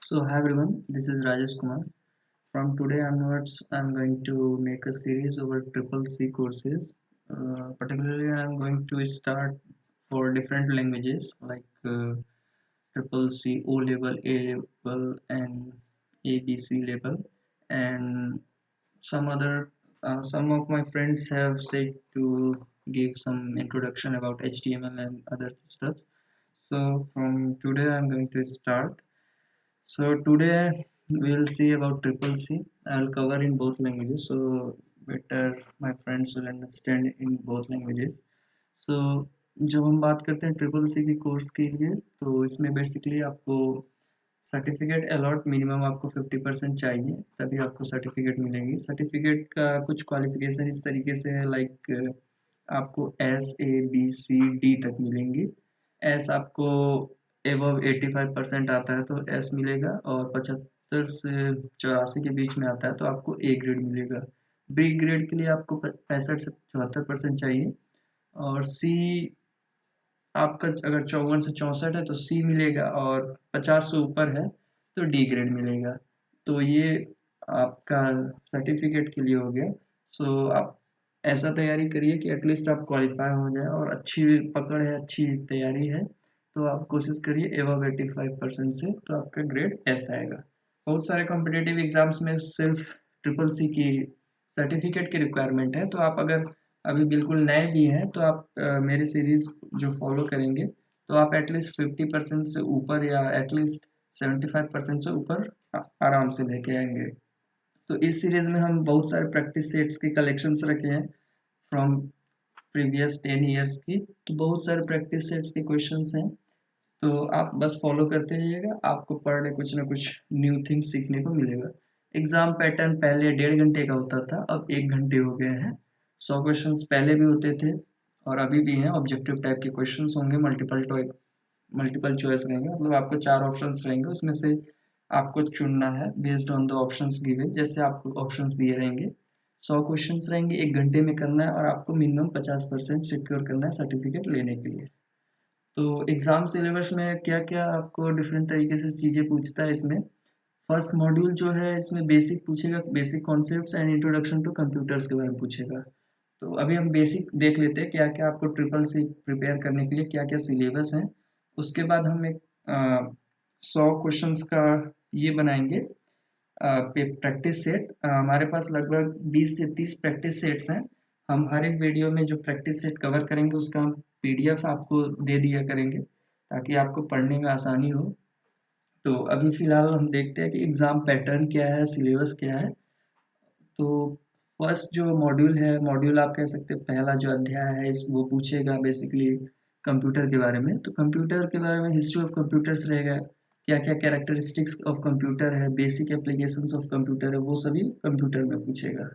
So hi everyone, this is Rajesh Kumar. From today onwards, I'm going to make a series over triple C courses. Particularly, I'm going to start for different languages like triple C, O level, A level, and ABC level. And some other, some of my friends have said to give some introduction about HTML and other stuff. So from today, I'm going to start. So today we'll see about triple C. I'll cover in both languages, so better my friends will understand in both languages. So जब हम बात करते हैं triple C की course के लिए, तो इसमें बेसिकली आपको सर्टिफिकेट अलॉट मिनिमम आपको 50% चाहिए, तभी आपको सर्टिफिकेट मिलेगी। सर्टिफिकेट का कुछ क्वालिफिकेशन इस तरीके से है, लाइक आपको S A B C D तक मिलेंगी। एस आपको एबव 85% आता है तो एस मिलेगा, और 75 से 84 के बीच में आता है तो आपको ए ग्रेड मिलेगा। बी ग्रेड के लिए आपको 65 से 74% चाहिए, और सी आपका अगर 54 से 64 है तो सी मिलेगा, और 50 से ऊपर है तो डी ग्रेड मिलेगा। तो ये आपका सर्टिफिकेट के लिए हो गया। सो आप ऐसा तैयारी करिए कि एटलीस्ट आप क्वालिफाई हो जाए, और अच्छी पकड़ है, अच्छी तैयारी है तो आप कोशिश करिए एबव 85% से, तो आपका ग्रेड एस आएगा। बहुत सारे कॉम्पिटिटिव एग्जाम्स में सिर्फ ट्रिपल सी की सर्टिफिकेट की रिक्वायरमेंट है, तो आप अगर अभी बिल्कुल नए भी हैं तो आप मेरे सीरीज जो फॉलो करेंगे तो आप एटलीस्ट 50% से ऊपर या एटलीस्ट 75% से ऊपर आराम से लेके आएंगे। तो इस सीरीज में हम बहुत सारे प्रैक्टिस सेट्स के कलेक्शंस रखे हैं फ्रॉम प्रीवियस 10 ईयर्स की। तो बहुत सारे प्रैक्टिस सेट्स के क्वेश्चंस हैं, तो आप बस फॉलो करते रहिएगा, आपको पर डे कुछ ना कुछ न्यू थिंग्स सीखने को मिलेगा। एग्जाम पैटर्न पहले 1.5 घंटे का होता था, अब 1 घंटे हो गए हैं। 100 क्वेश्चंस पहले भी होते थे और अभी भी हैं। ऑब्जेक्टिव टाइप के क्वेश्चंस होंगे, मल्टीपल चॉइस रहेंगे, मतलब आपको 4 ऑप्शंस रहेंगे, उसमें से आपको चुनना है based on the options given. जैसे आपको ऑप्शंस दिए रहेंगे, 100 क्वेश्चंस रहेंगे, 1 घंटे में करना है, और आपको मिनिमम 50% सिक्योर करना है सर्टिफिकेट लेने के लिए। तो एग्जाम सिलेबस में क्या क्या आपको डिफरेंट तरीके से चीज़ें पूछता है इसमें। फर्स्ट मॉड्यूल जो है इसमें बेसिक पूछेगा, basic concepts and introduction to computers के बारे में पूछेगा। तो अभी हम बेसिक देख लेते हैं, क्या क्या आपको ट्रिपल सी प्रिपेयर करने के लिए क्या क्या सिलेबस है। उसके बाद हम एक 100 क्वेश्चंस का ये बनाएंगे प्रैक्टिस सेट। हमारे पास लगभग 20 से 30 प्रैक्टिस सेट्स हैं। हम हर एक वीडियो में जो प्रैक्टिस सेट कवर करेंगे उसका हम पीडीएफ आपको दे दिया करेंगे, ताकि आपको पढ़ने में आसानी हो। तो अभी फ़िलहाल हम देखते हैं कि एग्ज़ाम पैटर्न क्या है, सिलेबस क्या है। तो फर्स्ट जो मॉड्यूल है, मॉड्यूल आप कह सकते हैं पहला जो अध्याय है इस वो पूछेगा बेसिकली कंप्यूटर के बारे में। तो कंप्यूटर के बारे में हिस्ट्री ऑफ कंप्यूटर्स रहेगा, क्या क्या कैरेक्टरिस्टिक्स ऑफ कंप्यूटर है, बेसिक एप्लीकेशंस ऑफ कंप्यूटर है, वो सभी कंप्यूटर में पूछेगा।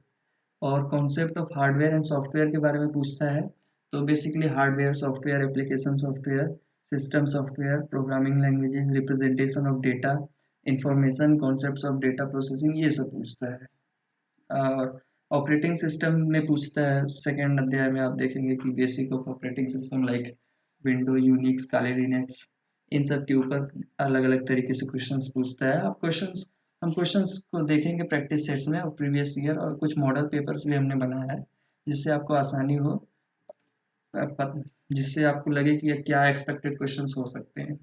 और concept of hardware and software के बारे में पूछता है। तो basically hardware software, application software, system software, programming languages, representation of data, information, concepts of data processing, ये सब पूछता है। और ऑपरेटिंग सिस्टम में पूछता है। सेकेंड अध्याय में आप देखेंगे कि basic of operating system like window, unix, Kali Linux, इन सब के ऊपर अलग अलग तरीके से क्वेश्चंस पूछता है। आप क्वेश्चंस हम क्वेश्चंस को देखेंगे प्रैक्टिस सेट्स में, और प्रीवियस ईयर और कुछ मॉडल पेपर्स भी हमने बनाया है, जिससे आपको आसानी हो, जिससे आपको लगे कि ये क्या एक्सपेक्टेड क्वेश्चंस हो सकते हैं।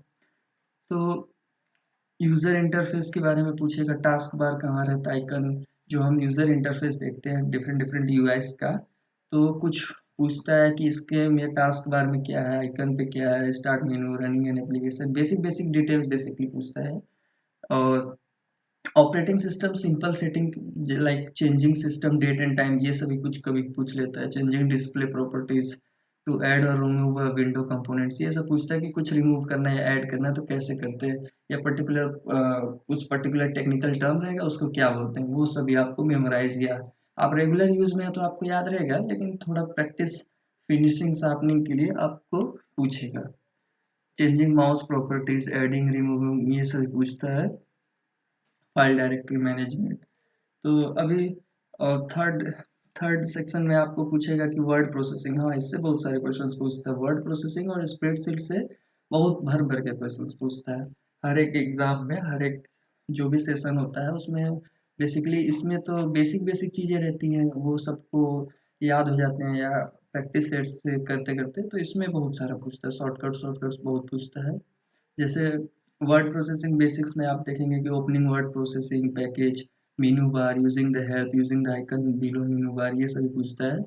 तो यूज़र इंटरफेस के बारे में पूछेगा, टास्क बार कहाँ रहता है, आइकन, जो हम यूज़र इंटरफेस देखते हैं डिफरेंट डिफरेंट यूआईस का। तो कुछ पूछता है कि इसके में टास्क बार में क्या है, आइकन पे क्या है, start menu, running an application, basic basic details basically पूछता है। और operating system simple setting like changing system date and time, ये सभी कुछ कभी पूछ लेता है। Changing display properties, to add और रिमूव विंडो कंपोनेंट्स, ये सब पूछता है कि कुछ रिमूव करना है या ऐड करना है तो कैसे करते हैं, या पर्टिकुलर कुछ पर्टिकुलर टेक्निकल टर्म रहेगा उसको क्या बोलते हैं, वो सभी आपको मेमोराइज, या आप रेगुलर यूज में है तो आपको याद रहेगा, लेकिन थोड़ा प्रैक्टिस फिनिशिंग शार्पनिंग के लिए आपको पूछेगा। Changing mouse properties, adding, removing, ये सभी पूछता है। File directory management. तो अभी थर्ड थर्ड सेक्शन में आपको पूछेगा कि वर्ड प्रोसेसिंग, हाँ इससे बहुत सारे क्वेश्चंस पूछता है। वर्ड प्रोसेसिंग और स्प्रेडशीट से बहुत भर भर के क्वेश्चंस पूछता है। हर एक एग्जाम में, हर एक जो भी सेशन होता है उसमें बेसिकली, इसमें तो बेसिक बेसिक चीज़ें रहती हैं, वो सबको याद हो जाते हैं या प्रैक्टिस सेट से करते करते। तो इसमें बहुत सारा पूछता है, शॉर्टकट्स बहुत पूछता है। जैसे वर्ड प्रोसेसिंग बेसिक्स में आप देखेंगे कि opening word processing package, menu bar, using the help, using the icon below मेनू बार, ये सभी पूछता है।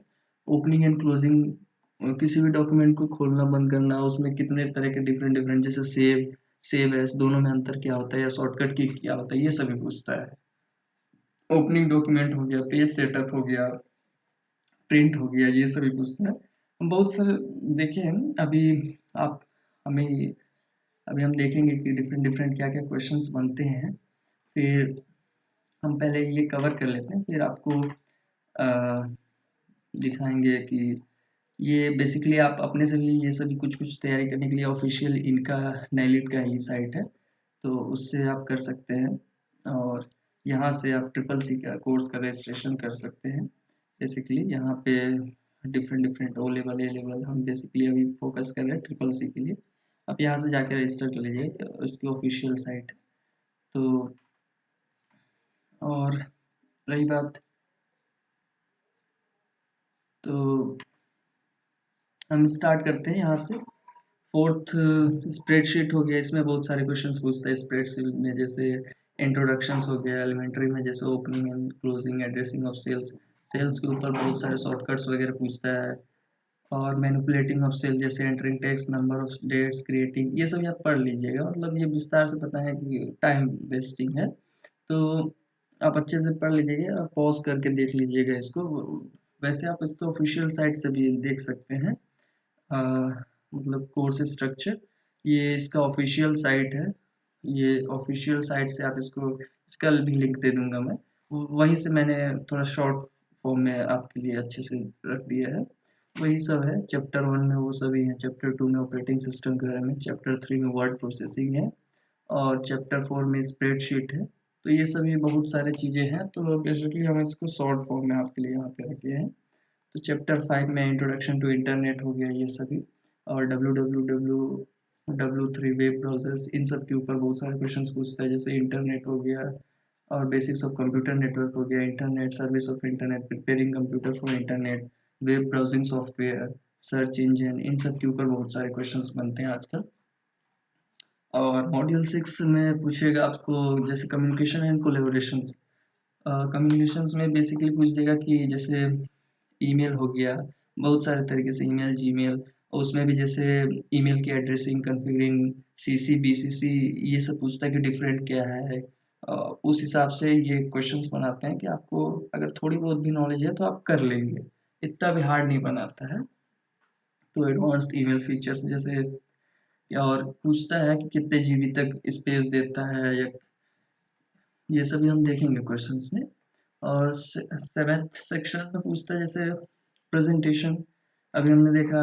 ओपनिंग एंड क्लोजिंग, किसी भी डॉक्यूमेंट को खोलना बंद करना, उसमें कितने तरह के डिफरेंट डिफरेंट, जैसे सेव एस, दोनों में अंतर क्या होता है, या शॉर्टकट की क्या होता है, ये सभी पूछता है। ओपनिंग डॉक्यूमेंट हो गया, पेज सेटअप हो गया, प्रिंट हो गया, ये सभी पूछते हैं। हम बहुत सारे देखे हैं अभी। आप हमें अभी हम देखेंगे कि डिफरेंट डिफरेंट क्या क्या क्वेश्चंस बनते हैं। फिर हम पहले ये कवर कर लेते हैं, फिर आपको दिखाएंगे कि ये बेसिकली आप अपने से भी ये सभी कुछ कुछ तैयारी करने के लिए ऑफिशियल इनका नैलिट का ही साइट है, तो उससे आप कर सकते हैं। और यहाँ से आप ट्रिपल सी का कोर्स का रजिस्ट्रेशन कर सकते हैं। बेसिकली यहाँ पे डिफरेंट डिफरेंट ओ लेवल, ए लेवल, हम बेसिकली अभी फोकस कर रहे हैं ट्रिपल सी के लिए। आप यहाँ से जाकर रजिस्टर कर लीजिए, उसकी ऑफिशियल साइट है। तो और रही बात, तो हम स्टार्ट करते हैं यहाँ से। फोर्थ स्प्रेडशीट हो गया, इसमें बहुत सारे क्वेश्चंस पूछता है स्प्रेडशीट में। जैसे इंट्रोडक्शंस हो गया, एलिमेंट्री में जैसे opening and closing, addressing of cells, cells के ऊपर बहुत सारे शॉर्टकट्स वगैरह पूछता है। और मैनिपुलेटिंग ऑफ सेल, जैसे entering text, number of dates, creating, ये सब आप पढ़ लीजिएगा, मतलब ये विस्तार से पता है कि टाइम वेस्टिंग है। तो आप अच्छे से पढ़ लीजिएगा, पॉज करके देख लीजिएगा इसको। वैसे आप इसको ऑफिशियल साइट से भी देख सकते हैं। मतलब कोर्स स्ट्रक्चर, ये इसका ऑफिशियल साइट है। ये ऑफिशियल साइट से आप इसको, इसका भी लिंक दे दूंगा मैं। वहीं से मैंने थोड़ा शॉर्ट फॉर्म में आपके लिए अच्छे से रख दिया है। वही सब है। चैप्टर 1 में वो सभी हैं, चैप्टर 2 में ऑपरेटिंग सिस्टम के बारे में, चैप्टर 3 में वर्ड प्रोसेसिंग है, और चैप्टर 4 में स्प्रेडशीट है। तो ये सभी बहुत सारी चीज़ें हैं, तो बेसिकली हम इसको शॉर्ट फॉर्म में आपके लिए यहाँ पे रखे हैं। तो चैप्टर 5 में इंट्रोडक्शन टू इंटरनेट हो गया ये सभी, और W3 वेब ब्राउजर्स, इन सब के ऊपर बहुत सारे क्वेश्चंस पूछता है। जैसे इंटरनेट हो गया, और बेसिक्स ऑफ कंप्यूटर नेटवर्क हो गया, internet service of internet, preparing computer for internet, web browsing software, search engine, इन सब के ऊपर बहुत सारे क्वेश्चंस बनते हैं आजकल। और मॉड्यूल 6 में पूछेगा आपको जैसे कम्युनिकेशन एंड कोलेबोरेशंस। कम्युनिकेशंस में बेसिकली पूछ देगा कि जैसे ईमेल हो गया, बहुत सारे तरीके से ईमेल, जीमेल, और उसमें भी जैसे ईमेल की एड्रेसिंग, कॉन्फ़िगरिंग, सीसी, बीसीसी, ये सब पूछता है कि डिफरेंट क्या है। उस हिसाब से ये क्वेश्चंस बनाते हैं कि आपको अगर थोड़ी बहुत भी नॉलेज है तो आप कर लेंगे, इतना भी हार्ड नहीं बनाता है। तो एडवांस्ड ईमेल फीचर्स जैसे, और पूछता है कि कितने जीबी तक स्पेस देता है, या ये सभी हम देखेंगे क्वेश्चंस में। और सेवेंथ सेक्शन में पूछता है जैसे प्रेजेंटेशन। अभी हमने देखा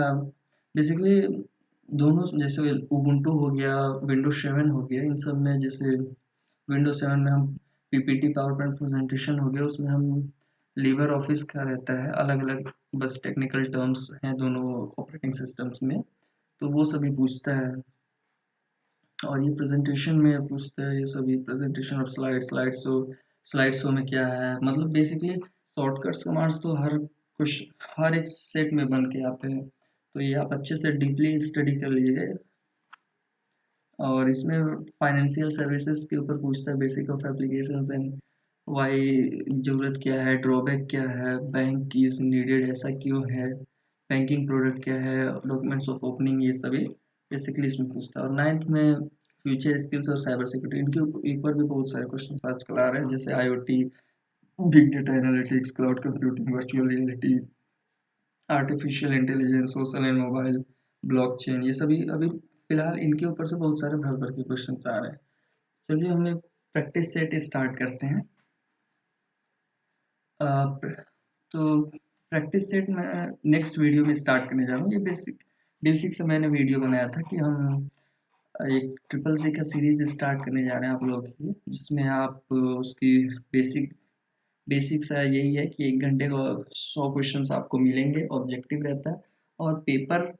बेसिकली दोनों, जैसे उबुंटू हो गया, विंडोज 7 हो गया, इन सब में जैसे विंडोज 7 में हम पीपीटी, पावर पॉइंट प्रेजेंटेशन हो गया, उसमें हम लीबर ऑफिस का रहता है, अलग अलग बस टेक्निकल टर्म्स हैं दोनों ऑपरेटिंग सिस्टम्स में, तो वो सभी पूछता है। और ये प्रेजेंटेशन में पूछता है ये सभी, प्रेजेंटेशन ऑफ स्लाइड शो में क्या है, मतलब बेसिकली शॉर्टकट्स कमांड्स तो कुछ हर एक सेट में बन के आते हैं, तो ये आप अच्छे से डीपली स्टडी कर लीजिएगा। और इसमें फाइनेंशियल सर्विसेज के ऊपर पूछता है, basic of applications and why, ज़रूरत क्या है, ड्रॉबैक क्या है, बैंक इज नीडेड ऐसा क्यों है, बैंकिंग प्रोडक्ट क्या है, डॉक्यूमेंट्स ऑफ ओपनिंग, ये सभी बेसिकली इसमें पूछता है। और नाइन्थ में फ्यूचर स्किल्स और साइबर सिक्योरिटी, इनके ऊपर भी बहुत सारे क्वेश्चन आजकल आ रहे हैं, जैसे IoT, big data analytics, cloud computing, virtual reality, artificial intelligence, social and mobile, blockchain, ये सभी अभी फिलहाल इनके ऊपर से बहुत सारे भर भर के क्वेश्चन आ रहे हैं। चलिए हम एक प्रैक्टिस सेट स्टार्ट करते हैं। तो प्रैक्टिस सेट मैं नेक्स्ट वीडियो में स्टार्ट करने जा रहा हूँ। ये बेसिक बेसिक से मैंने वीडियो बनाया था कि हम एक ट्रिपल सी का सीरीज स्टार्ट करने जा रहे हैं आप लोगों के लिए, जिसमें आप उसकी बेसिक बेसिक्स है, यही है कि 1 घंटे का 100 क्वेश्चन आपको मिलेंगे, ऑब्जेक्टिव रहता है। और पेपर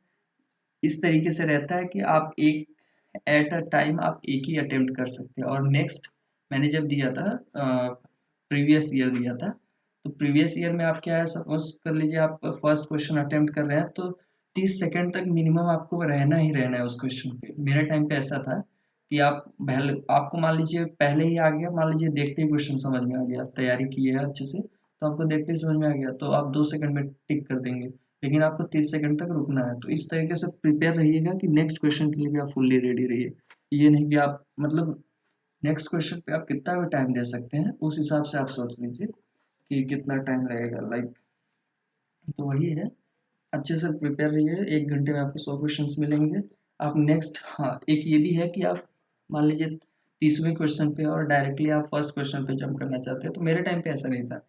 इस तरीके से रहता है कि आप एक एट अ टाइम आप एक ही अटेम्प्ट कर सकते हैं। और नेक्स्ट मैंने जब दिया था प्रीवियस ईयर दिया था, तो प्रीवियस ईयर में आप क्या है, सपोज कर लीजिए आप फर्स्ट क्वेश्चन अटेम्प्ट कर रहे हैं तो 30 सेकंड तक मिनिमम आपको रहना ही रहना है उस क्वेश्चन पे। मेरे टाइम पे ऐसा था कि आप पहले, आपको मान लीजिए पहले ही आ गया, मान लीजिए देखते ही क्वेश्चन समझ में आ गया, तैयारी की है अच्छे से तो आपको देखते ही समझ में आ गया तो आप 2 सेकंड में टिक कर देंगे, लेकिन आपको 30 सेकंड तक रुकना है। तो इस तरीके से प्रिपेयर रहिएगा कि नेक्स्ट क्वेश्चन के लिए भी आप फुल्ली रेडी रहिए। ये नहीं कि आप मतलब नेक्स्ट क्वेश्चन पे आप कितना भी टाइम दे सकते हैं, उस हिसाब से आप सोच लीजिए कि कितना टाइम लगेगा, लाइक। तो वही है, अच्छे से प्रिपेयर रहिए, 1 घंटे में आपको 100 क्वेश्चंस मिलेंगे। आप नेक्स्ट, हाँ एक ये भी है कि आप मान लीजिए 30वें क्वेश्चन पे और डायरेक्टली आप फर्स्ट क्वेश्चन पे जंप करना चाहते हैं, तो मेरे टाइम पे ऐसा नहीं था,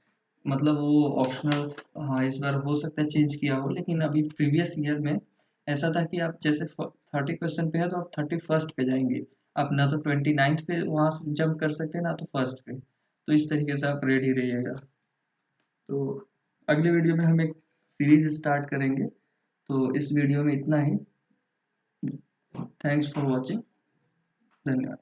मतलब वो ऑप्शनल, हाँ इस बार हो सकता है चेंज किया हो, लेकिन अभी प्रीवियस ईयर में ऐसा था कि आप जैसे 30 क्वेश्चन पे है तो आप 31st पे जाएंगे, आप ना तो 29th पे वहाँ से जंप कर सकते हैं ना तो फर्स्ट पे। तो इस तरीके से आप रेडी रहिएगा। तो अगले वीडियो में हम एक सीरीज स्टार्ट करेंगे, तो इस वीडियो में इतना ही। Thanks for watching. धन्यवाद।